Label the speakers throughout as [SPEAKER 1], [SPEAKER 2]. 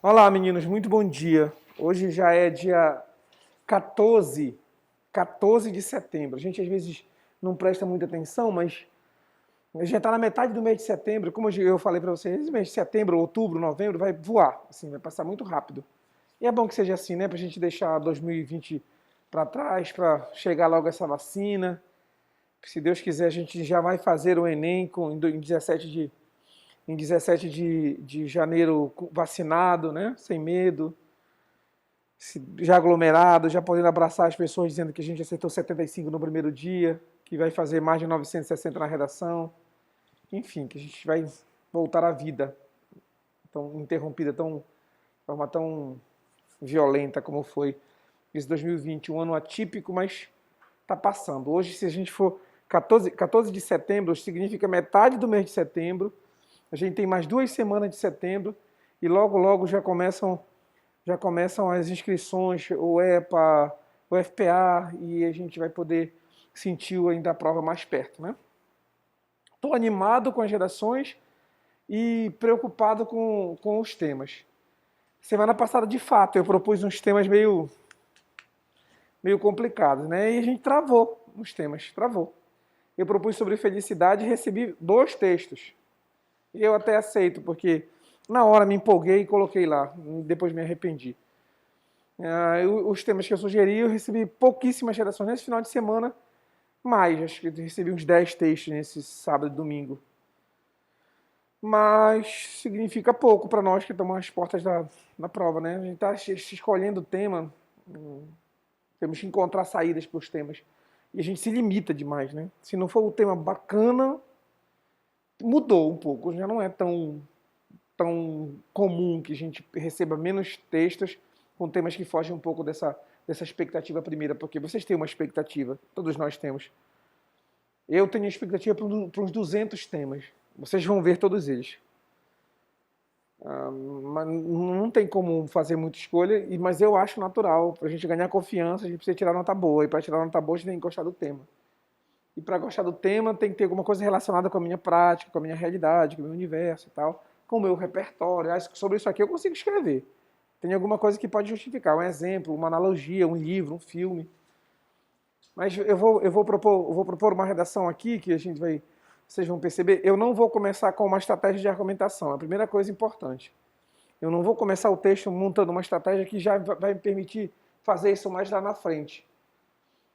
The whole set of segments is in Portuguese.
[SPEAKER 1] Olá, meninos, muito bom dia. Hoje já é dia 14, 14 de setembro. A gente às vezes não presta muita atenção, mas a gente está na metade do mês de setembro. Como eu falei para vocês, esse mês de setembro, outubro, novembro vai voar, assim, vai passar muito rápido. E é bom que seja assim, né? Para a gente deixar 2020 para trás, para chegar logo essa vacina. Se Deus quiser, a gente já vai fazer o Enem em 17 de janeiro vacinado, né? Sem medo, já aglomerado, já podendo abraçar as pessoas dizendo que a gente acertou 75 no primeiro dia, que vai fazer mais de 960 na redação. Enfim, que a gente vai voltar à vida tão interrompida, de forma tão violenta como foi esse 2020, um ano atípico, mas está passando. Hoje, se a gente for 14 de setembro, significa metade do mês de setembro. A gente tem mais 2 semanas de setembro e logo, logo já começam as inscrições, o EPA, o FPA, e a gente vai poder sentir ainda a prova mais perto, né? Estou animado com as redações e preocupado com os temas. Semana passada, de fato, eu propus uns temas meio complicados, né? E a gente travou nos temas, travou. Eu propus sobre felicidade e recebi 2 textos. E eu até aceito, porque na hora me empolguei e coloquei lá, depois me arrependi. Os temas que eu sugeri, eu recebi pouquíssimas redações nesse final de semana, mas acho que eu recebi uns 10 textos nesse sábado e domingo. Mas significa pouco para nós que estamos às portas da prova, né? A gente está escolhendo o tema, temos que encontrar saídas para os temas. E a gente se limita demais, né? Se não for um tema bacana, mudou um pouco, já não é tão comum que a gente receba menos textos com temas que fogem um pouco dessa expectativa primeira, porque vocês têm uma expectativa, todos nós temos. Eu tenho expectativa para uns 200 temas. Vocês vão ver todos eles. Mas não tem como fazer muita escolha, mas eu acho natural. Para a gente ganhar confiança, a gente precisa tirar nota boa. E para tirar nota boa, a gente tem que gostar do tema. E para gostar do tema, tem que ter alguma coisa relacionada com a minha prática, com a minha realidade, com o meu universo e tal, com o meu repertório. Sobre isso aqui eu consigo escrever. Tem alguma coisa que pode justificar, um exemplo, uma analogia, um livro, um filme. Mas eu vou propor uma redação aqui que vocês vão perceber. Eu não vou começar com uma estratégia de argumentação. É a primeira coisa importante. Eu não vou começar o texto montando uma estratégia que já vai me permitir fazer isso mais lá na frente.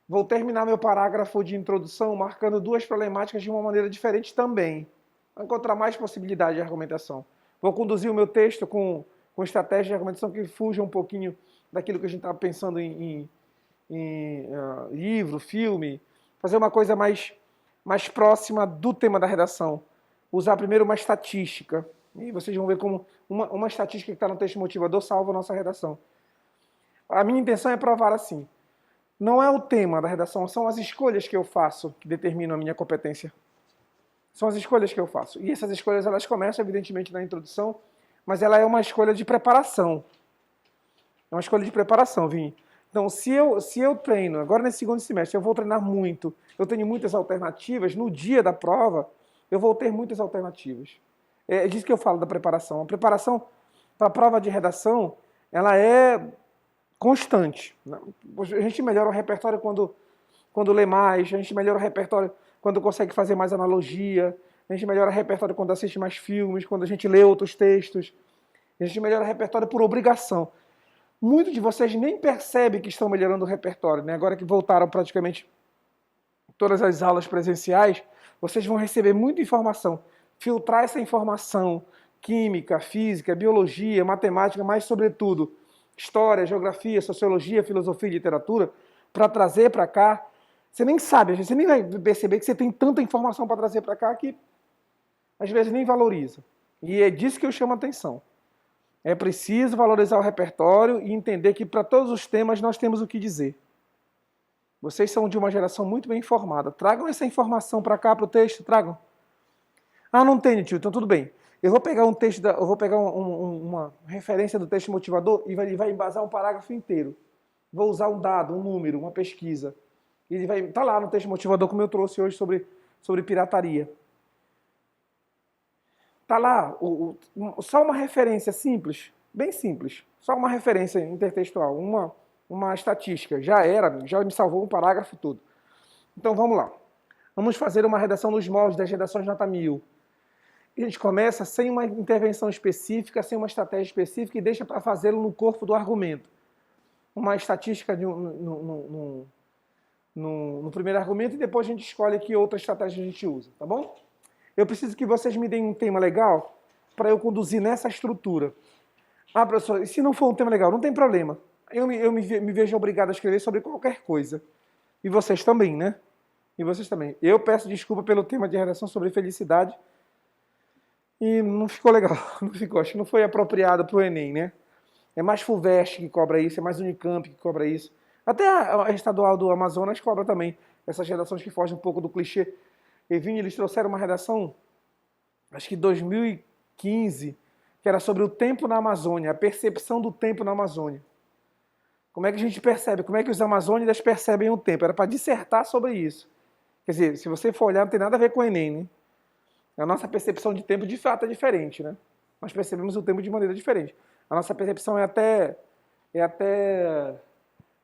[SPEAKER 1] Vou terminar meu parágrafo de introdução marcando 2 problemáticas de uma maneira diferente também. Vou encontrar mais possibilidade de argumentação. Vou conduzir o meu texto com estratégia de argumentação que fuja um pouquinho daquilo que a gente estava pensando em livro, filme. Fazer uma coisa mais próxima do tema da redação. Usar primeiro uma estatística. E vocês vão ver como uma estatística que está no texto motivador salva a nossa redação. A minha intenção é provar assim. Não é o tema da redação, são as escolhas que eu faço que determinam a minha competência. São as escolhas que eu faço. E essas escolhas, elas começam, evidentemente, na introdução, mas ela é uma escolha de preparação. É uma escolha de preparação, Vini. Então, se eu treino, agora nesse segundo semestre, eu vou treinar muito, eu tenho muitas alternativas, no dia da prova, eu vou ter muitas alternativas. É disso que eu falo da preparação. A preparação para a prova de redação, ela é constante. A gente melhora o repertório quando lê mais, a gente melhora o repertório quando consegue fazer mais analogia, a gente melhora o repertório quando assiste mais filmes, quando a gente lê outros textos, a gente melhora o repertório por obrigação. Muitos de vocês nem percebem que estão melhorando o repertório, né? Agora que voltaram praticamente todas as aulas presenciais, vocês vão receber muita informação. Filtrar essa informação, química, física, biologia, matemática, mas sobretudo história, geografia, sociologia, filosofia e literatura, para trazer para cá. Você nem sabe, você nem vai perceber que você tem tanta informação para trazer para cá que às vezes nem valoriza. E é disso que eu chamo a atenção. É preciso valorizar o repertório e entender que para todos os temas nós temos o que dizer. Vocês são de uma geração muito bem informada. Tragam essa informação para cá, para o texto, tragam. Ah, não tem, tio, então tudo bem. Eu vou pegar um texto, eu vou pegar uma referência do texto motivador e ele vai embasar um parágrafo inteiro. Vou usar um dado, um número, uma pesquisa. Ele vai estar lá no texto motivador, como eu trouxe hoje sobre pirataria. Está lá, só uma referência simples. Bem simples, só uma referência intertextual, uma estatística. Já me salvou um parágrafo todo. Então vamos lá. Vamos fazer uma redação nos moldes das redações nota 1000. A gente começa sem uma intervenção específica, sem uma estratégia específica e deixa para fazê-lo no corpo do argumento. Uma estatística no primeiro argumento e depois a gente escolhe que outra estratégia a gente usa, tá bom? Eu preciso que vocês me deem um tema legal para eu conduzir nessa estrutura. Ah, professor, e se não for um tema legal? Não tem problema. Eu me vejo obrigado a escrever sobre qualquer coisa. E vocês também, né? E vocês também. Eu peço desculpa pelo tema de redação sobre felicidade. E não ficou legal. Não ficou. Acho que não foi apropriado para o Enem, né? É mais FUVEST que cobra isso, é mais Unicamp que cobra isso. Até a estadual do Amazonas cobra também essas redações que fogem um pouco do clichê. Eles trouxeram uma redação, acho que 2015, que era sobre o tempo na Amazônia, a percepção do tempo na Amazônia. Como é que a gente percebe? Como é que os amazônidas percebem o tempo? Era para dissertar sobre isso. Quer dizer, se você for olhar, não tem nada a ver com o Enem, né? A nossa percepção de tempo de fato é diferente, né? Nós percebemos o tempo de maneira diferente. A nossa percepção é até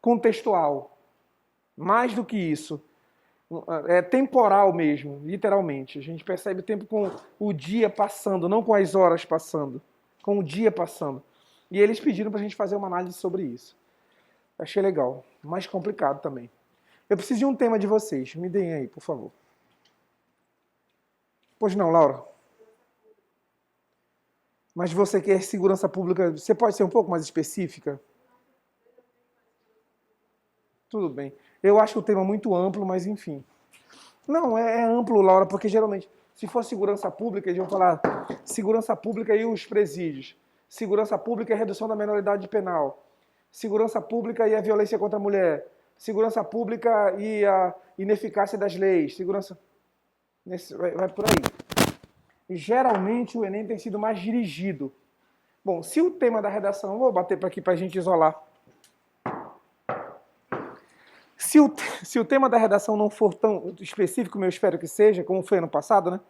[SPEAKER 1] contextual. Mais do que isso. É temporal mesmo, literalmente. A gente percebe o tempo com o dia passando, não com as horas passando. Com o dia passando. E eles pediram para a gente fazer uma análise sobre isso. Achei legal. Mais complicado também. Eu preciso de um tema de vocês. Me deem aí, por favor. Pois não, Laura? Mas você quer segurança pública, você pode ser um pouco mais específica? Tudo bem. Eu acho o tema muito amplo, mas enfim. Não, é amplo, Laura, porque geralmente, se for segurança pública, eles vão falar segurança pública e os presídios. Segurança pública e a redução da menoridade penal. Segurança pública e a violência contra a mulher. Segurança pública e a ineficácia das leis. Segurança. Vai por aí. E geralmente o Enem tem sido mais dirigido. Bom, se o tema da redação, vou bater para aqui para a gente isolar. Se o tema da redação não for tão específico, como eu espero que seja, como foi ano passado, né?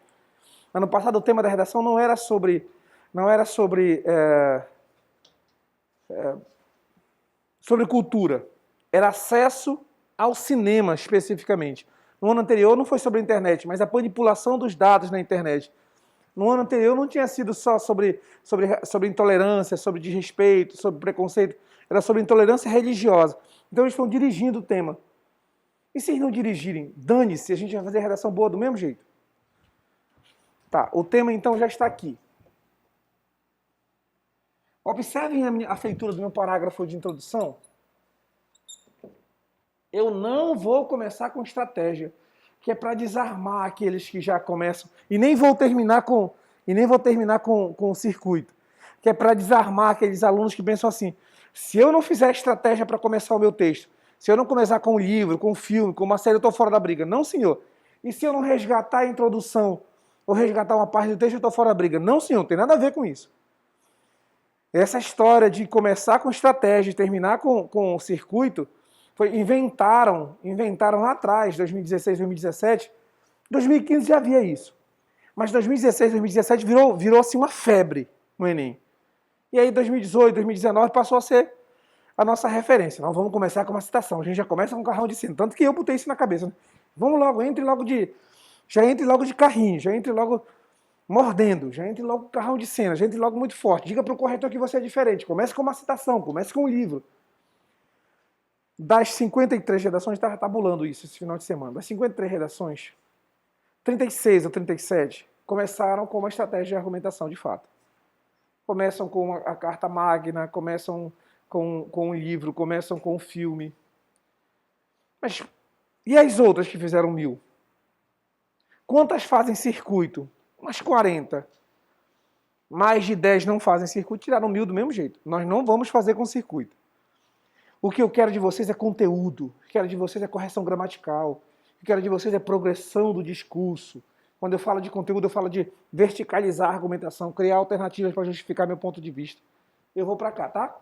[SPEAKER 1] Ano passado o tema da redação não era sobre cultura, era acesso ao cinema especificamente. No ano anterior não foi sobre a internet, mas a manipulação dos dados na internet. No ano anterior não tinha sido só sobre intolerância, sobre desrespeito, sobre preconceito, era sobre intolerância religiosa. Então eles estão dirigindo o tema. E se eles não dirigirem, dane-se, a gente vai fazer a redação boa do mesmo jeito. Tá, o tema então já está aqui. Observem a feitura do meu parágrafo de introdução. Eu não vou começar com estratégia, que é para desarmar aqueles que já começam, e nem vou terminar com o circuito, que é para desarmar aqueles alunos que pensam assim: se eu não fizer estratégia para começar o meu texto, se eu não começar com um livro, com um filme, com uma série, eu estou fora da briga. Não, senhor. E se eu não resgatar a introdução, ou resgatar uma parte do texto, eu estou fora da briga. Não, senhor, não tem nada a ver com isso. Essa história de começar com estratégia e terminar com o circuito, inventaram lá atrás, 2016, 2017. 2015 já havia isso. Mas 2016, 2017 virou assim uma febre no Enem. E aí 2018, 2019 passou a ser a nossa referência. Nós vamos começar com uma citação. A gente já começa com um carrão de cena. Tanto que eu botei isso na cabeça. Né? Vamos logo, já entre logo de carrinho, já entre logo mordendo, já entre logo com carrão de cena, já entre logo muito forte. Diga para o corretor que você é diferente. Comece com uma citação, comece com um livro. Das 53 redações, está tabulando isso esse final de semana. Das 53 redações, 36 ou 37 começaram com uma estratégia de argumentação de fato. Começam com a carta magna, começam com um livro, começam com um filme. Mas e as outras que fizeram 1000? Quantas fazem circuito? Umas 40. Mais de 10 não fazem circuito, tiraram 1000 do mesmo jeito. Nós não vamos fazer com circuito. O que eu quero de vocês é conteúdo. O que eu quero de vocês é correção gramatical. O que eu quero de vocês é progressão do discurso. Quando eu falo de conteúdo, eu falo de verticalizar a argumentação, criar alternativas para justificar meu ponto de vista. Eu vou para cá, tá?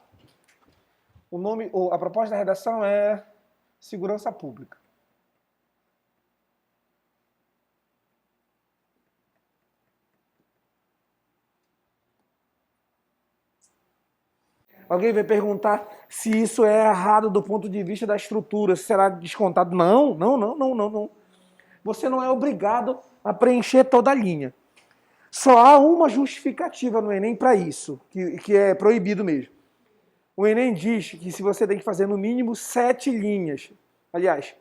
[SPEAKER 1] A proposta da redação é segurança pública. Alguém vai perguntar se isso é errado do ponto de vista da estrutura, se será descontado. Não, não, não, não, não, não. Você não é obrigado a preencher toda a linha. Só há uma justificativa no Enem para isso, que é proibido mesmo. O Enem diz que se você tem que fazer no mínimo 7 linhas. Aliás,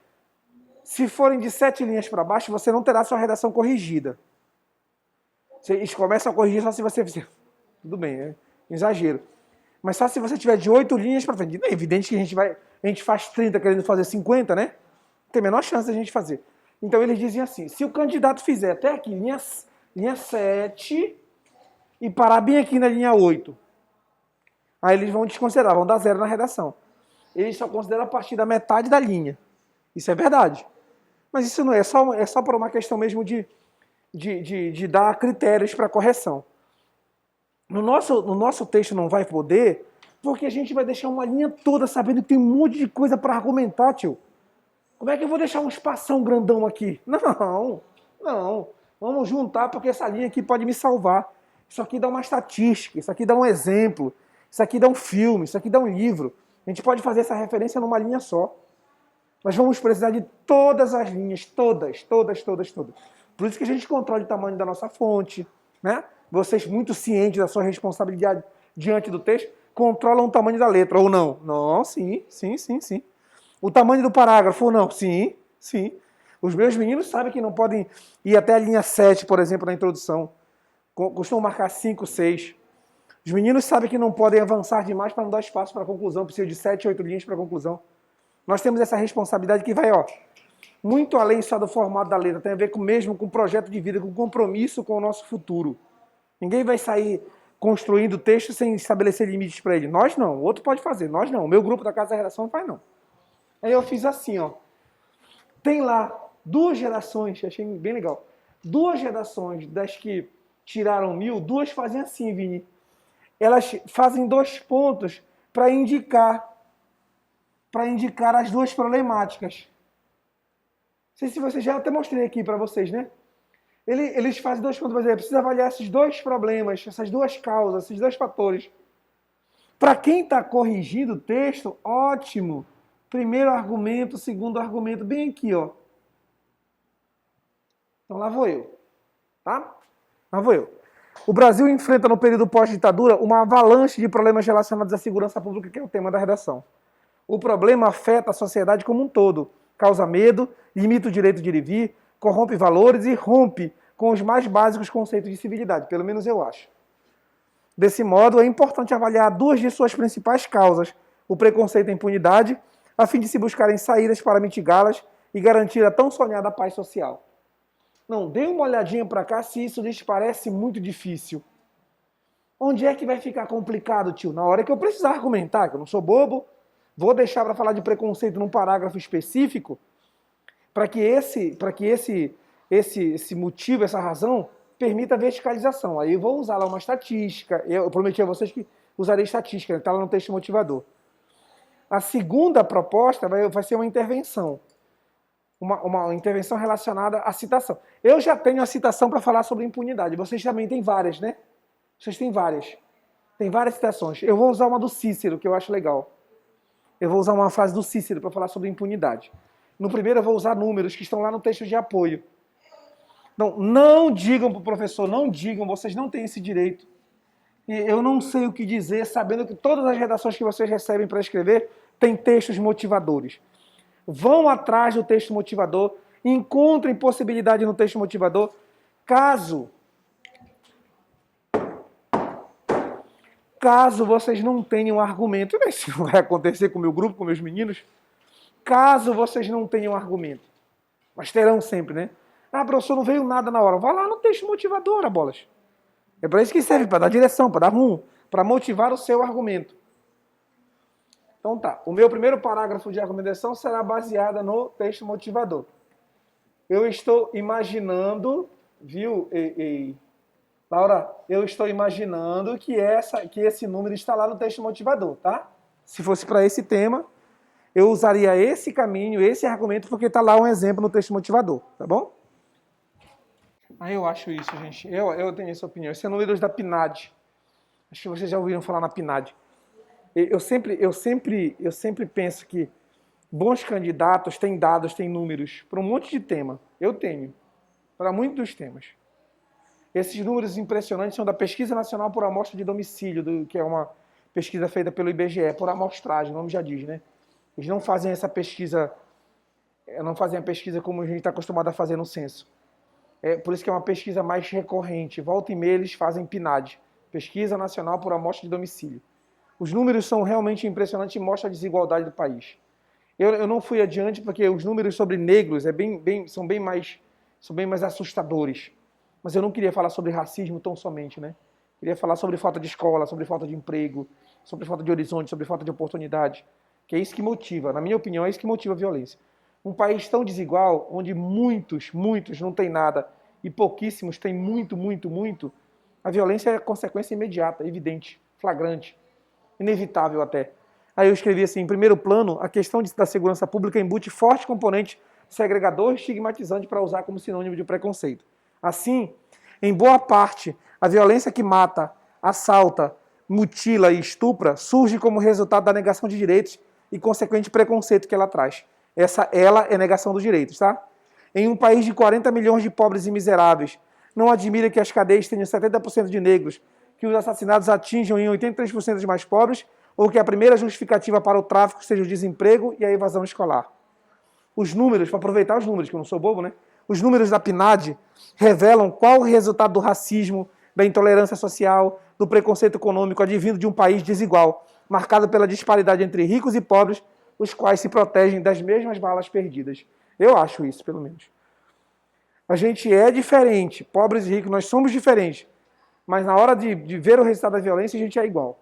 [SPEAKER 1] se forem de 7 linhas para baixo, você não terá sua redação corrigida. Eles começam a corrigir só se você fizer. Tudo bem, é exagero. Mas só se você tiver de 8 linhas para frente. É evidente que a gente faz 30 querendo fazer 50, né? Tem a menor chance da gente fazer. Então eles dizem assim, se o candidato fizer até aqui, linha 7 e parar bem aqui na linha 8, aí eles vão desconsiderar, vão dar 0 na redação. Eles só consideram a partir da metade da linha. Isso é verdade. Mas isso não é só por uma questão mesmo de dar critérios para correção. No nosso texto não vai poder, porque a gente vai deixar uma linha toda sabendo que tem um monte de coisa para argumentar, tio. Como é que eu vou deixar um espação grandão aqui? Não, não. Vamos juntar porque essa linha aqui pode me salvar. Isso aqui dá uma estatística, isso aqui dá um exemplo, isso aqui dá um filme, isso aqui dá um livro. A gente pode fazer essa referência numa linha só. Nós vamos precisar de todas as linhas, todas. Por isso que a gente controla o tamanho da nossa fonte, né? Vocês, muito cientes da sua responsabilidade diante do texto, controlam o tamanho da letra, ou não? Não, sim. O tamanho do parágrafo, ou não? Sim. Os meus meninos sabem que não podem ir até a linha 7, por exemplo, na introdução. Costumam marcar 5, 6. Os meninos sabem que não podem avançar demais para não dar espaço para a conclusão, precisa de 7, 8 linhas para a conclusão. Nós temos essa responsabilidade que vai, muito além só do formato da letra, tem a ver mesmo com o projeto de vida, com o compromisso com o nosso futuro. Ninguém vai sair construindo texto sem estabelecer limites para ele. Nós não, o outro pode fazer, nós não. O meu grupo da Casa da Redação não faz não. Aí eu fiz assim, Tem lá 2 gerações, achei bem legal. 2 gerações das que tiraram 1000, 2 fazem assim, Vini. Elas fazem 2 pontos para indicar as 2 problemáticas. Não sei se vocês já até mostrei aqui para vocês, né? Eles fazem 2 pontos, mas precisa avaliar esses 2 problemas, essas 2 causas, esses 2 fatores. Para quem está corrigindo o texto, ótimo. Primeiro argumento, segundo argumento, bem aqui, Então lá vou eu, tá? Lá vou eu. O Brasil enfrenta no período pós-ditadura uma avalanche de problemas relacionados à segurança pública, que é o tema da redação. O problema afeta a sociedade como um todo, causa medo, limita o direito de ir e vir, corrompe valores e rompe com os mais básicos conceitos de civilidade, pelo menos eu acho. Desse modo, é importante avaliar 2 de suas principais causas, o preconceito e a impunidade, a fim de se buscarem saídas para mitigá-las e garantir a tão sonhada paz social. Não, dê uma olhadinha para cá se isso lhes parece muito difícil. Onde é que vai ficar complicado, tio? Na hora que eu precisar argumentar, que eu não sou bobo, vou deixar para falar de preconceito num parágrafo específico, para que esse motivo, essa razão, permita a verticalização. Aí eu vou usar lá uma estatística. Eu prometi a vocês que usarei estatística, está lá no texto motivador. A segunda proposta vai ser uma intervenção. Uma intervenção relacionada à citação. Eu já tenho a citação para falar sobre impunidade. Vocês também têm várias, né? Vocês têm várias. Tem várias citações. Eu vou usar uma do Cícero, que eu acho legal. Eu vou usar uma frase do Cícero para falar sobre impunidade. No primeiro eu vou usar números que estão lá no texto de apoio. Não digam para o professor, não digam, vocês não têm esse direito. E eu não sei o que dizer, sabendo que todas as redações que vocês recebem para escrever têm textos motivadores. Vão atrás do texto motivador, encontrem possibilidade no texto motivador. Caso vocês não tenham argumento, isso não vai acontecer com o meu grupo, com meus meninos, caso vocês não tenham argumento, mas terão sempre, né? Professor, não veio nada na hora. Vai lá no texto motivador, bolas. É para isso que serve, para dar direção, para dar rumo, para motivar o seu argumento. Então tá, o meu primeiro parágrafo de argumentação será baseada no texto motivador. Eu estou imaginando, viu, Laura, eu estou imaginando que esse número está lá no texto motivador, tá? Se fosse para esse tema, eu usaria esse caminho, esse argumento, porque está lá um exemplo no texto motivador, tá bom? Eu acho isso, gente. Eu tenho essa opinião. Esse é o número da PNAD. Acho que vocês já ouviram falar na PNAD. Eu sempre penso que bons candidatos têm dados, têm números para um monte de tema. Eu tenho, para muitos dos temas. Esses números impressionantes são da Pesquisa Nacional por Amostra de Domicílio, que é uma pesquisa feita pelo IBGE, por amostragem, o nome já diz, né? Eles não fazem essa pesquisa, não fazem a pesquisa como a gente está acostumado a fazer no censo. Por isso que é uma pesquisa mais recorrente. Volta e meia eles fazem PNAD, Pesquisa Nacional por Amostra de Domicílio. Os números são realmente impressionantes e mostram a desigualdade do país. Eu não fui adiante porque os números sobre negros são bem mais assustadores. Mas eu não queria falar sobre racismo tão somente, né? Queria falar sobre falta de escola, sobre falta de emprego, sobre falta de horizonte, sobre falta de oportunidade. Que é isso que motiva, na minha opinião, é isso que motiva a violência. Um país tão desigual, onde muitos não têm nada e pouquíssimos têm muito, a violência é consequência imediata, evidente, flagrante, inevitável até. Aí eu escrevi assim, em primeiro plano, a questão da segurança pública embute forte componente segregador e estigmatizante para usar como sinônimo de preconceito. Assim, em boa parte, a violência que mata, assalta, mutila e estupra surge como resultado da negação de direitos e consequente preconceito que ela traz. Ela é negação dos direitos, tá? Em um país de 40 milhões de pobres e miseráveis, não admira que as cadeias tenham 70% de negros, que os assassinatos atinjam em 83% dos mais pobres, ou que a primeira justificativa para o tráfico seja o desemprego e a evasão escolar. Os números, para aproveitar os números, que eu não sou bobo, né? Os números da PNAD revelam qual o resultado do racismo, da intolerância social, do preconceito econômico advindo de um país desigual, marcado pela disparidade entre ricos e pobres, os quais se protegem das mesmas balas perdidas. Eu acho isso, pelo menos. A gente é diferente, pobres e ricos, nós somos diferentes. Mas na hora de ver o resultado da violência, a gente é igual.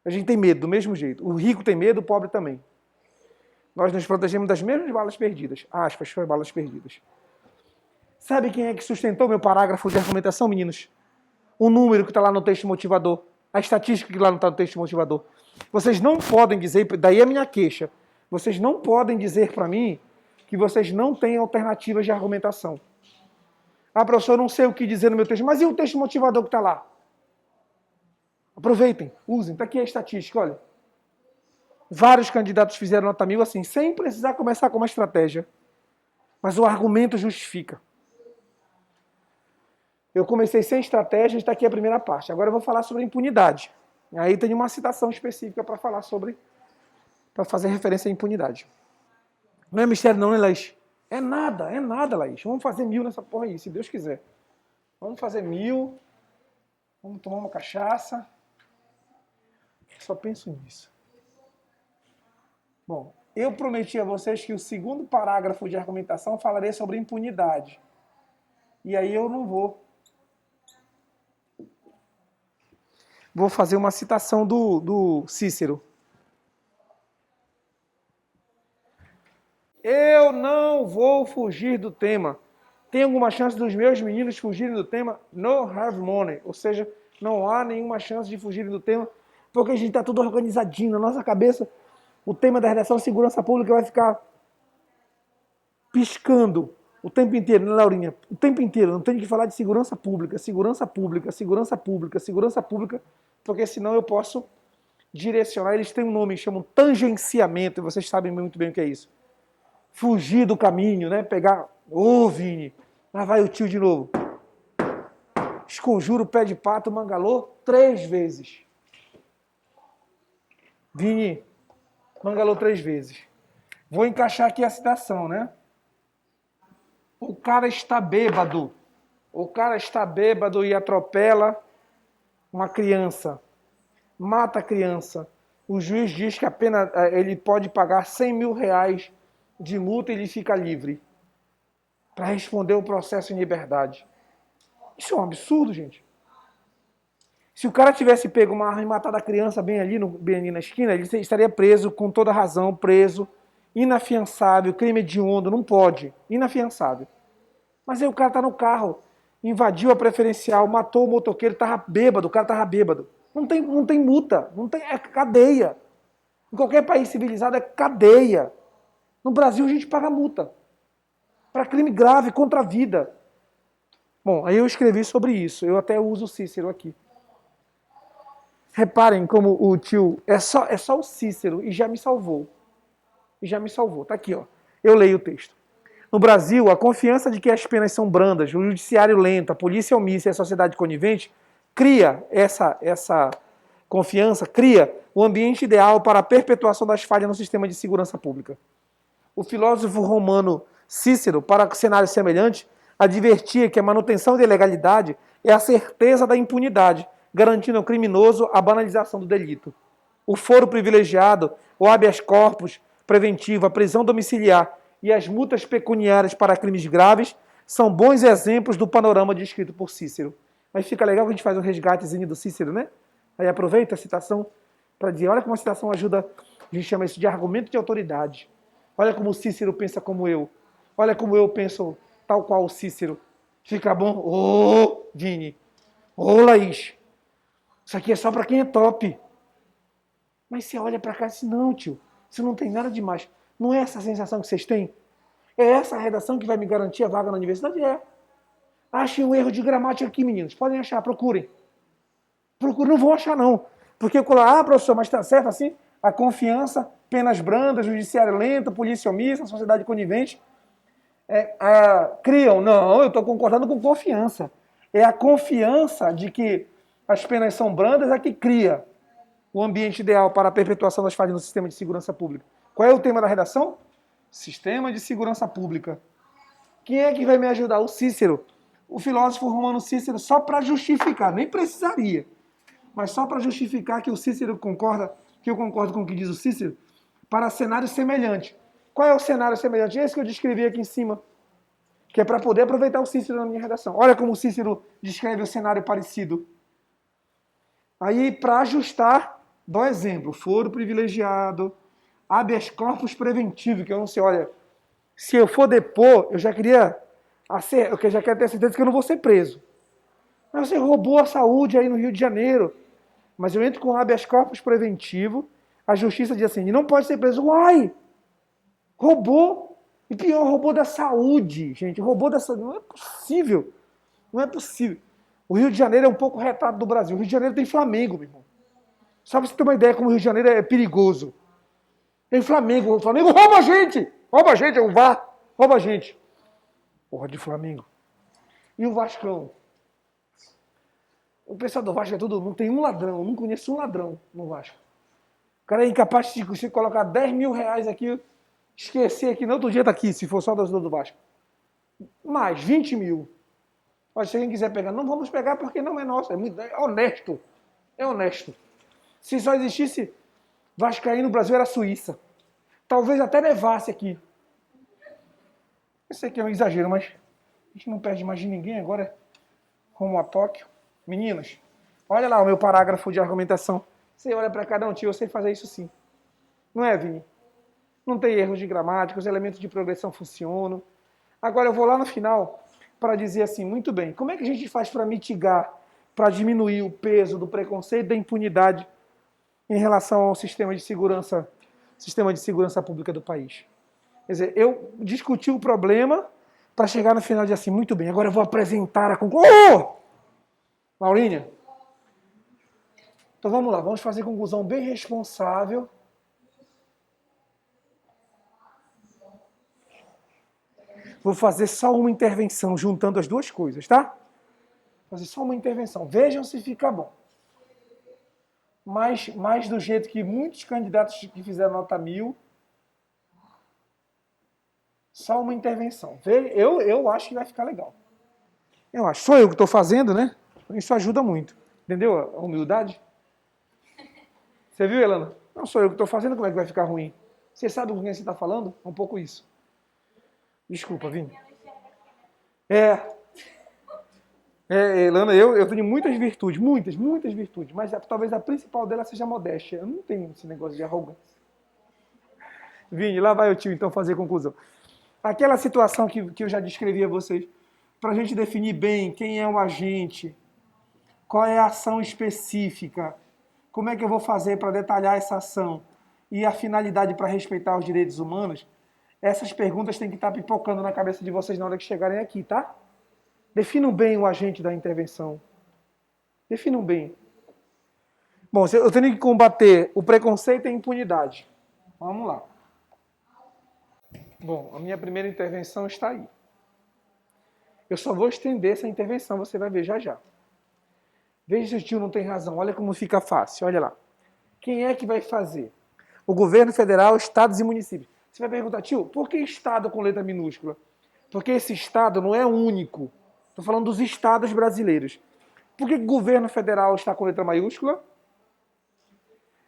[SPEAKER 1] A gente tem medo, do mesmo jeito. O rico tem medo, o pobre também. Nós nos protegemos das mesmas balas perdidas. Aspas, foi balas perdidas. Sabe quem é que sustentou meu parágrafo de argumentação, meninos? O número que está lá no texto motivador. A estatística que lá não está no texto motivador. Vocês não podem dizer, daí a minha queixa, vocês não podem dizer para mim que vocês não têm alternativas de argumentação. Ah, professor, eu não sei o que dizer no meu texto, mas e o texto motivador que está lá? Aproveitem, usem. Está aqui a estatística, olha. Vários candidatos fizeram nota 1000 assim, sem precisar começar com uma estratégia. Mas o argumento justifica. Eu comecei sem estratégia, está aqui a primeira parte. Agora eu vou falar sobre a impunidade. Aí tem uma citação específica para falar sobre, para fazer referência à impunidade. Não é mistério não, né, Laís? É nada, Laís. Vamos fazer 1000 nessa porra aí, se Deus quiser. Vamos fazer 1000. Vamos tomar uma cachaça. Só penso nisso. Bom, eu prometi a vocês que o segundo parágrafo de argumentação falaria sobre impunidade. E aí eu não vou. Vou fazer uma citação do Cícero. Eu não vou fugir do tema. Tem alguma chance dos meus meninos fugirem do tema? No have money. Ou seja, não há nenhuma chance de fugirem do tema, porque a gente está tudo organizadinho na nossa cabeça. O tema da redação de segurança pública vai ficar piscando o tempo inteiro, né, Laurinha? O tempo inteiro. Não tem que falar de segurança pública, segurança pública, segurança pública, segurança pública, porque senão eu posso direcionar. Eles têm um nome, chamam tangenciamento, e vocês sabem muito bem o que é isso. Fugir do caminho, né? Pegar... Ô, Vini, lá vai o tio de novo. Esconjura o pé de pato, mangalô, 3 vezes. Vini, mangalou 3 vezes. Vou encaixar aqui a citação, né? O cara está bêbado. O cara está bêbado e atropela uma criança. Mata a criança. O juiz diz que a pena, ele pode pagar 100 mil reais de multa e ele fica livre para responder o processo em liberdade. Isso é um absurdo, gente. Se o cara tivesse pego uma arma e matado a criança bem ali na esquina, ele estaria preso com toda razão, preso, inafiançável, crime hediondo, não pode, inafiançável. Mas aí o cara tá no carro, invadiu a preferencial, matou o motoqueiro, tava bêbado, o cara tava bêbado. Não tem multa, é cadeia. Em qualquer país civilizado é cadeia. No Brasil a gente paga multa para crime grave contra a vida. Bom, aí eu escrevi sobre isso. Eu até uso o Cícero aqui. Reparem como o tio é só o Cícero e já me salvou. E já me salvou. Tá aqui, ó. Eu leio o texto. No Brasil, a confiança de que as penas são brandas, o judiciário lento, a polícia omissa e a sociedade conivente cria essa confiança, cria o ambiente ideal para a perpetuação das falhas no sistema de segurança pública. O filósofo romano Cícero, para cenários semelhantes, advertia que a manutenção da ilegalidade é a certeza da impunidade, garantindo ao criminoso a banalização do delito. O foro privilegiado, o habeas corpus preventivo, a prisão domiciliar e as multas pecuniárias para crimes graves são bons exemplos do panorama descrito por Cícero. Mas fica legal que a gente faz um resgatezinho do Cícero, né? Aí aproveita a citação para dizer, olha como a citação ajuda, a gente chama isso de argumento de autoridade. Olha como o Cícero pensa como eu. Olha como eu penso tal qual o Cícero. Fica bom? Ô, Vini. Ô, Laís. Isso aqui é só para quem é top. Mas você olha para cá e diz, não, tio, isso não tem nada demais. Não é essa a sensação que vocês têm? É essa a redação que vai me garantir a vaga na universidade? É. Achem um erro de gramática aqui, meninos. Podem achar, procurem. Procurem, não vão achar, não. Porque, professor, mas está certo assim? A confiança, penas brandas, judiciário lento, polícia omissa, sociedade conivente, criam. Não, eu estou concordando com confiança. É a confiança de que as penas são brandas a que cria o ambiente ideal para a perpetuação das falhas no sistema de segurança pública. Qual é o tema da redação? Sistema de segurança pública. Quem é que vai me ajudar? O Cícero. O filósofo romano Cícero, só para justificar, nem precisaria, mas só para justificar que o Cícero concorda, que eu concordo com o que diz o Cícero, para cenários semelhantes. Qual é o cenário semelhante? Esse que eu descrevi aqui em cima, que é para poder aproveitar o Cícero na minha redação. Olha como o Cícero descreve o cenário parecido. Aí, para ajustar, dá um exemplo. Foro privilegiado, habeas corpus preventivo, que eu não sei, olha, se eu for depor, eu já quero ter certeza que eu não vou ser preso. Mas você roubou a saúde aí no Rio de Janeiro. Mas eu entro com habeas corpus preventivo, a justiça diz assim, não pode ser preso. Uai! Roubou! E pior, roubou da saúde, gente. Roubou da saúde. Não é possível. Não é possível. O Rio de Janeiro é um pouco retrato do Brasil. O Rio de Janeiro tem Flamengo, meu irmão. Só pra você ter uma ideia como o Rio de Janeiro é perigoso. Tem Flamengo. O Flamengo rouba a gente! Rouba a gente, é o VAR. Rouba a gente. Porra de Flamengo. E o Vascão? O pessoal do Vasco é tudo... Não tem um ladrão. Não conheço um ladrão no Vasco. O cara é incapaz de você colocar 10 mil reais aqui, esquecer que no outro dia tá aqui, se for só do Vasco. Mais 20 mil. Olha, se alguém quiser pegar, não vamos pegar porque não é nosso. É honesto. É honesto. Se só existisse Vascaíno no Brasil, era a Suíça. Talvez até nevasse aqui. Eu sei que é um exagero, mas a gente não perde mais de ninguém agora. Rumo a Tóquio. Meninas, olha lá o meu parágrafo de argumentação. Você olha para cada um, tio, eu sei fazer isso sim. Não é, Vini? Não tem erros de gramática, os elementos de progressão funcionam. Agora eu vou lá no final para dizer assim, muito bem, como é que a gente faz para mitigar, para diminuir o peso do preconceito e da impunidade em relação ao sistema de segurança pública do país? Quer dizer, eu discuti o problema para chegar no final e dizer assim, muito bem, agora eu vou apresentar a conclusão. Maurinha? Então vamos lá, vamos fazer conclusão bem responsável. Vou fazer só uma intervenção, juntando as duas coisas, tá? Vou fazer só uma intervenção. Vejam se fica bom. Mais do jeito que muitos candidatos que fizeram nota 1000. Só uma intervenção. Eu acho que vai ficar legal. Eu acho. Sou eu que estou fazendo, né? Isso ajuda muito. Entendeu a humildade? Você viu, Elana? Não sou eu que estou fazendo, como é que vai ficar ruim? Você sabe com quem você está falando? É um pouco isso. Desculpa, Vini. Elana, eu tenho muitas virtudes, muitas virtudes, mas talvez a principal dela seja a modéstia. Eu não tenho esse negócio de arrogância. Vini, lá vai o tio então fazer conclusão. Aquela situação que eu já descrevi a vocês, para a gente definir bem quem é o agente, qual é a ação específica, como é que eu vou fazer para detalhar essa ação e a finalidade para respeitar os direitos humanos, essas perguntas têm que estar pipocando na cabeça de vocês na hora que chegarem aqui, tá? Definam bem o agente da intervenção. Definam bem. Bom, eu tenho que combater o preconceito e a impunidade. Vamos lá. Bom, a minha primeira intervenção está aí. Eu só vou estender essa intervenção, você vai ver já já. Veja se o tio não tem razão, olha como fica fácil, olha lá. Quem é que vai fazer? O governo federal, estados e municípios. Você vai perguntar, tio, por que estado com letra minúscula? Porque esse estado não é único. Estou falando dos estados brasileiros. Por que o governo federal está com letra maiúscula?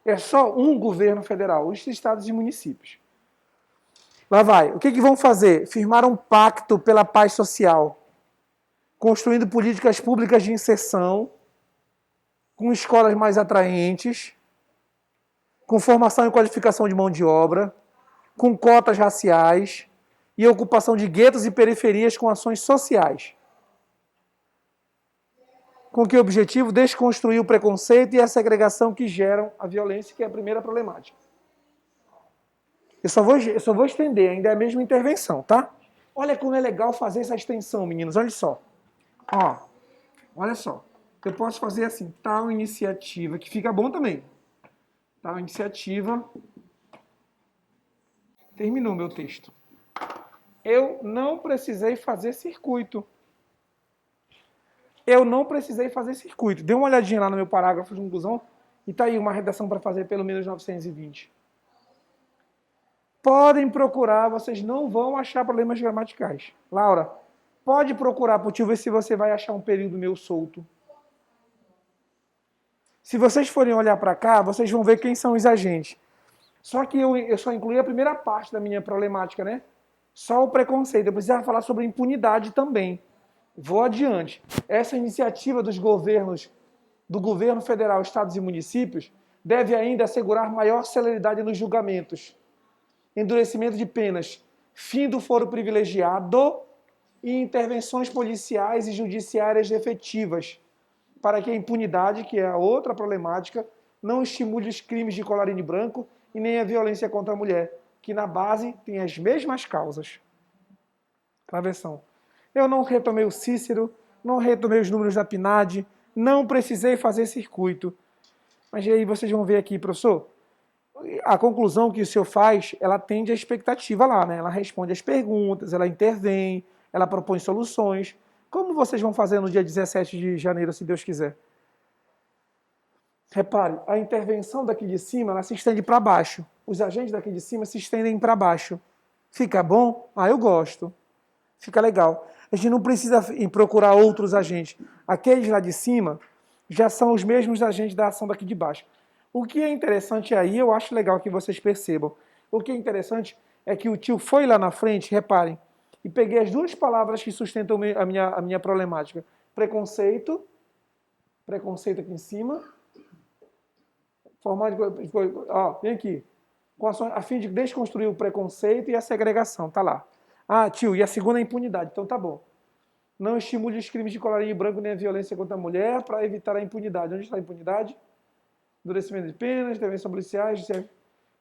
[SPEAKER 1] É só um governo federal, os estados e municípios. Lá vai. O que vão fazer? Firmar um pacto pela paz social, construindo políticas públicas de inserção, com escolas mais atraentes, com formação e qualificação de mão de obra, com cotas raciais e ocupação de guetos e periferias com ações sociais. Com que objetivo? Desconstruir o preconceito e a segregação que geram a violência, que é a primeira problemática. Eu só vou estender, ainda é a mesma intervenção, tá? Olha como é legal fazer essa extensão, meninos, olha só. Ó, olha só. Eu posso fazer assim, tal iniciativa, que fica bom também. Tal iniciativa. Terminou meu texto. Eu não precisei fazer circuito. Eu não precisei fazer circuito. Dê uma olhadinha lá no meu parágrafo de conclusão e tá aí uma redação para fazer pelo menos 920. Podem procurar, vocês não vão achar problemas gramaticais. Laura, pode procurar para o tio ver se você vai achar um período meu solto. Se vocês forem olhar para cá, vocês vão ver quem são os agentes. Só que eu só incluí a primeira parte da minha problemática, né? Só o preconceito. Eu precisava falar sobre impunidade também. Vou adiante. Essa iniciativa dos governos, do governo federal, estados e municípios, deve ainda assegurar maior celeridade nos julgamentos, endurecimento de penas, fim do foro privilegiado e intervenções policiais e judiciárias efetivas, para que a impunidade, que é a outra problemática, não estimule os crimes de colarinho branco e nem a violência contra a mulher, que na base tem as mesmas causas. Travessão. Eu não retomei o Cícero, não retomei os números da PNAD, não precisei fazer circuito. Mas aí vocês vão ver aqui, professor, a conclusão que o senhor faz, ela atende à expectativa lá, né? Ela responde às perguntas, ela intervém, ela propõe soluções. Como vocês vão fazer no dia 17 de janeiro, se Deus quiser? Repare, a intervenção daqui de cima, ela se estende para baixo. Os agentes daqui de cima se estendem para baixo. Fica bom? Ah, eu gosto. Fica legal. A gente não precisa procurar outros agentes. Aqueles lá de cima já são os mesmos agentes da ação daqui de baixo. O que é interessante aí, eu acho legal que vocês percebam. O que é interessante é que o tio foi lá na frente, reparem, e peguei as duas palavras que sustentam a minha problemática. Preconceito aqui em cima. Vem aqui. A fim de desconstruir o preconceito e a segregação, tá lá. Ah, tio, e a segunda é a impunidade, então tá bom. Não estimule os crimes de colarinho branco nem a violência contra a mulher para evitar a impunidade. Onde está a impunidade? Endurecimento de penas, intervenção policiais,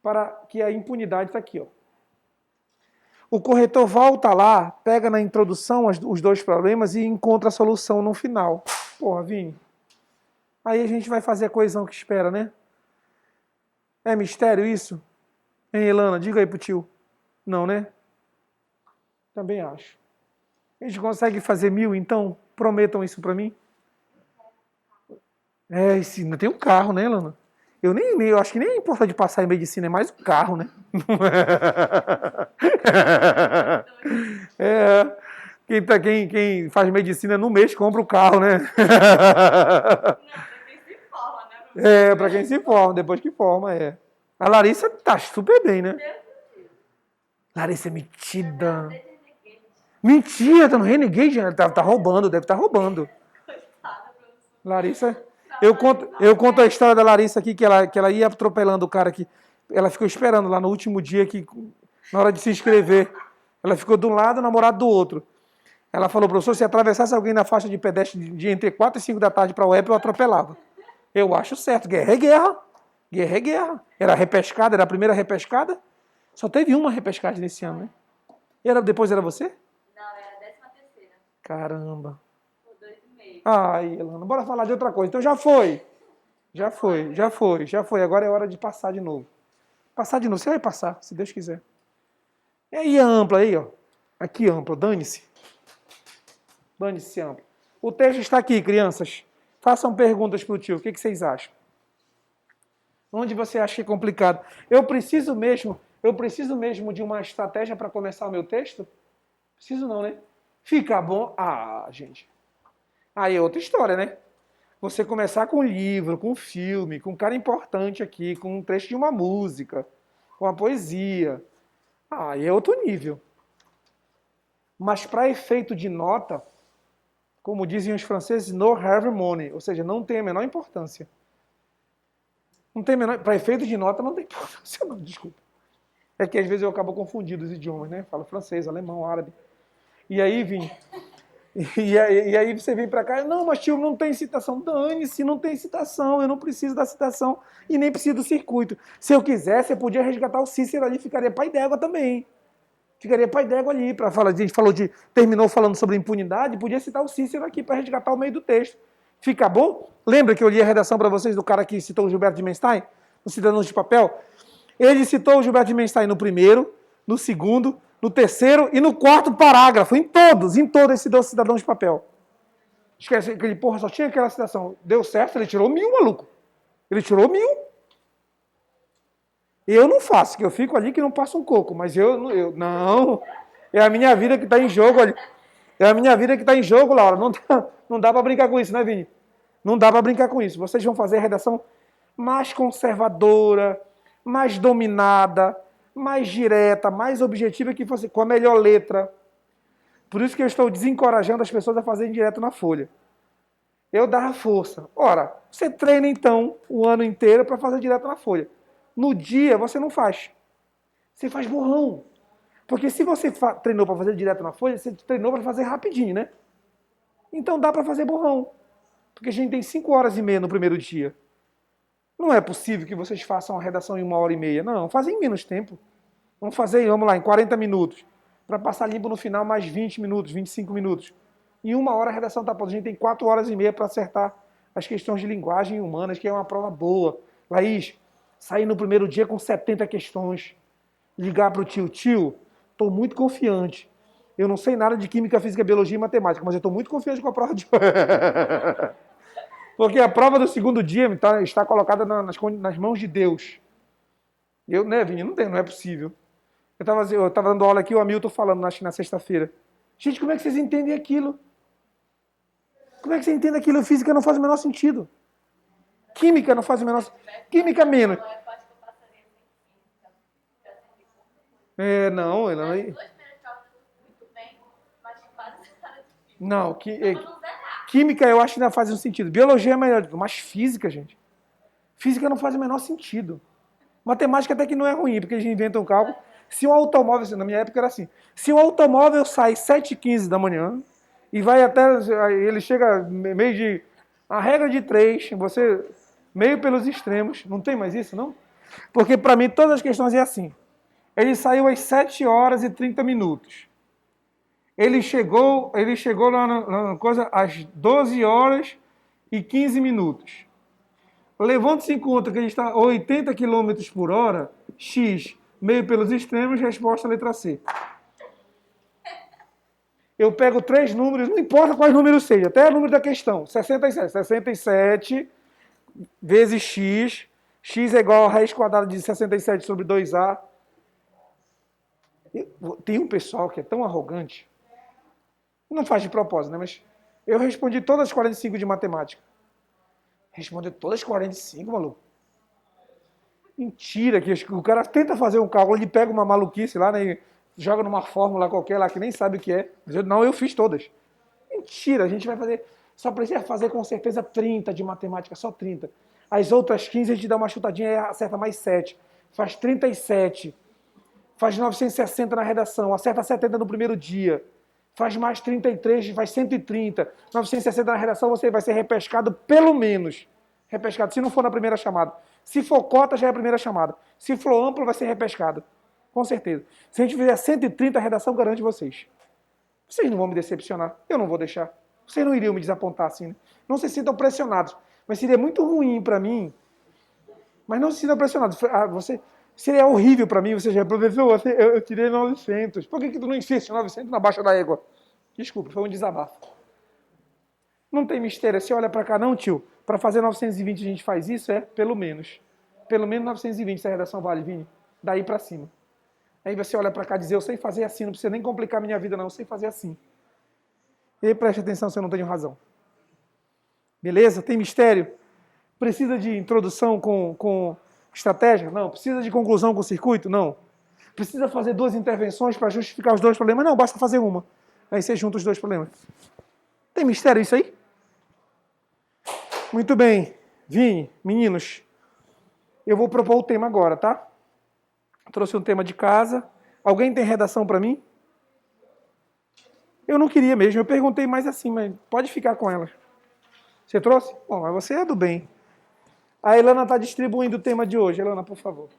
[SPEAKER 1] para que a impunidade está aqui, ó. O corretor volta lá, pega na introdução os dois problemas e encontra a solução no final. Porra, Vini. Aí a gente vai fazer a coesão que espera, né? É mistério isso? Hein, Elana? Diga aí pro tio. Não, né? Também acho. A gente consegue fazer 1000, então? Prometam isso para mim. Não tem um carro, né, Elana? Eu acho que nem é importante passar em medicina, é mais um carro, né? Quem faz medicina no mês compra o carro, né? Não, pra quem se forma, né? Pra quem se forma, depois que forma, é. A Larissa tá super bem, né? Larissa é metida. Mentira, tá no Renegade, tá roubando, deve estar roubando. Larissa, eu conto a história da Larissa aqui, que ela ia atropelando o cara aqui. Ela ficou esperando lá no último dia, na hora de se inscrever. Ela ficou de um lado, o namorado do outro. Ela falou, professor, se atravessasse alguém na faixa de pedestre de entre 4 e 5 da tarde para o UEP, eu atropelava. Eu acho certo, guerra é guerra. Guerra é guerra. Era repescada, era a primeira repescada. Só teve uma repescagem nesse ano, né? Depois era você?
[SPEAKER 2] Não, era a 13ª.
[SPEAKER 1] Caramba.
[SPEAKER 2] Por 2,5.
[SPEAKER 1] Ai, Elana, bora falar de outra coisa. Então já foi. Já foi, já foi, já foi. Agora é hora de passar de novo. Passar de novo. Você vai passar, se Deus quiser. E aí a ampla aí, ó. Aqui ampla, dane-se. Dane-se ampla. O texto está aqui, crianças. Façam perguntas para o tio. O que vocês acham? Onde você acha que é complicado? Eu preciso mesmo de uma estratégia para começar o meu texto? Preciso não, né? Fica bom. Ah, gente. Aí é outra história, né? Você começar com um livro, com um filme, com um cara importante aqui, com um trecho de uma música, com uma poesia. Aí é outro nível. Mas para efeito de nota, como dizem os franceses, no have money, ou seja, não tem a menor importância. Não tem a menor, para efeito de nota não tem importância não, desculpa. É que às vezes eu acabo confundindo os idiomas, né? Falo francês, alemão, árabe. E aí, Vini, e aí você vem para cá, não, mas tio, não tem citação. Dane-se, não tem citação, eu não preciso da citação e nem preciso do circuito. Se eu quisesse, eu podia resgatar o Cícero ali, ficaria pai d'égua também. Ficaria pai d'égua ali, para falar, a gente terminou falando sobre impunidade, podia citar o Cícero aqui para resgatar o meio do texto. Fica bom? Lembra que eu li a redação para vocês do cara que citou o Gilberto de Menstein, no Cidadãos de Papel? Ele citou o Gilberto de Menstein no primeiro, no segundo, no terceiro e no quarto parágrafo, em todos esse Cidadão de Papel. Esquece que ele, porra, só tinha aquela citação. Deu certo, ele tirou 1000, maluco. Ele tirou 1000. Eu não faço, que eu fico ali que não passo um coco, mas eu não. É a minha vida que está em jogo ali. É a minha vida que está em jogo, Laura. Não dá para brincar com isso, né, Vini? Não dá para brincar com isso. Vocês vão fazer a redação mais conservadora, mais dominada, mais direta, mais objetiva que fosse, com a melhor letra. Por isso que eu estou desencorajando as pessoas a fazerem direto na folha. Eu dava força. Ora, você treina então o ano inteiro para fazer direto na folha. No dia você não faz. Você faz borrão. Porque se você treinou para fazer direto na folha, você treinou para fazer rapidinho, né? Então dá para fazer borrão. Porque a gente tem 5 horas e meia no primeiro dia. Não é possível que vocês façam a redação em 1 hora e meia. Não, fazem em menos tempo. Vamos fazer, vamos lá, em 40 minutos. Para passar limpo no final mais 20 minutos, 25 minutos. Em 1 hora a redação está pronta. A gente tem 4 horas e meia para acertar as questões de linguagem humanas, que é uma prova boa. Laís, sair no primeiro dia com 70 questões. Ligar para o tio, estou muito confiante. Eu não sei nada de química, física, biologia e matemática, mas eu estou muito confiante com a prova de hoje. Porque a prova do segundo dia está colocada nas mãos de Deus. Eu, né, Vini? Não é possível. Eu estava dando aula aqui, o Hamilton falando, acho que na sexta-feira. Gente, como é que vocês entendem aquilo? Como é que você entende aquilo? Física não faz o menor sentido. Química não faz o menor sentido. Química menos. Não, ela não. Não, química eu acho que ainda faz um sentido. Biologia é melhor, mas física, gente. Física não faz o menor sentido. Matemática até que não é ruim, porque eles inventam um cálculo. Se um automóvel, na minha época era assim, se um automóvel sai 7h15 da manhã e vai até, ele chega meio de, a regra de 3, você meio pelos extremos, não tem mais isso, não? Porque para mim todas as questões é assim. Ele saiu às 7 horas e 30 minutos. Ele chegou lá na coisa às 12 horas e 15 minutos. Levando-se em conta que ele está a 80 km por hora, X, meio pelos extremos, resposta letra C. Eu pego 3 números, não importa quais números seja, até o número da questão, 67. 67 vezes X, X é igual a raiz quadrada de 67 sobre 2A. Tem um pessoal que é tão arrogante, não faz de propósito, né? Mas eu respondi todas as 45 de matemática. Respondeu todas as 45, maluco. Mentira, que o cara tenta fazer um cálculo, ele pega uma maluquice lá, né, e joga numa fórmula qualquer lá que nem sabe o que é. Mas eu fiz todas. Mentira, a gente vai fazer, só precisa fazer com certeza 30 de matemática, só 30. As outras 15 a gente dá uma chutadinha e acerta mais 7. Faz 37. Faz 960 na redação, acerta 70 no primeiro dia. Faz mais 33, faz 130. 960 na redação, você vai ser repescado pelo menos. Repescado, se não for na primeira chamada. Se for cota, já é a primeira chamada. Se for amplo, vai ser repescado. Com certeza. Se a gente fizer 130, a redação garante vocês. Vocês não vão me decepcionar. Eu não vou deixar. Vocês não iriam me desapontar assim, né? Não se sintam pressionados. Mas seria muito ruim para mim, mas não se sinta pressionado. Seria horrível para mim, você já, professor, eu tirei 900. Por que tu não insiste 900 na baixa da égua? Desculpa, foi um desabafo. Não tem mistério, você olha para cá, não, tio. Para fazer 920 a gente faz isso, pelo menos. Pelo menos 920 essa redação vale, Vini. Daí para cima. Aí você olha para cá e diz, eu sei fazer assim, não precisa nem complicar minha vida não, eu sei fazer assim. E aí, preste atenção se eu não tenho razão. Beleza? Tem mistério? Precisa de introdução com estratégia? Não. Precisa de conclusão com circuito? Não. Precisa fazer 2 intervenções para justificar os 2 problemas? Não, basta fazer uma. Aí você junta os 2 problemas. Tem mistério isso aí? Muito bem. Vini, meninos, eu vou propor o tema agora, tá? Trouxe um tema de casa. Alguém tem redação para mim? Eu não queria mesmo, eu perguntei mais assim, mas pode ficar com ela. Você trouxe? Bom, mas você é do bem. A Elana está distribuindo o tema de hoje. Elana, por favor.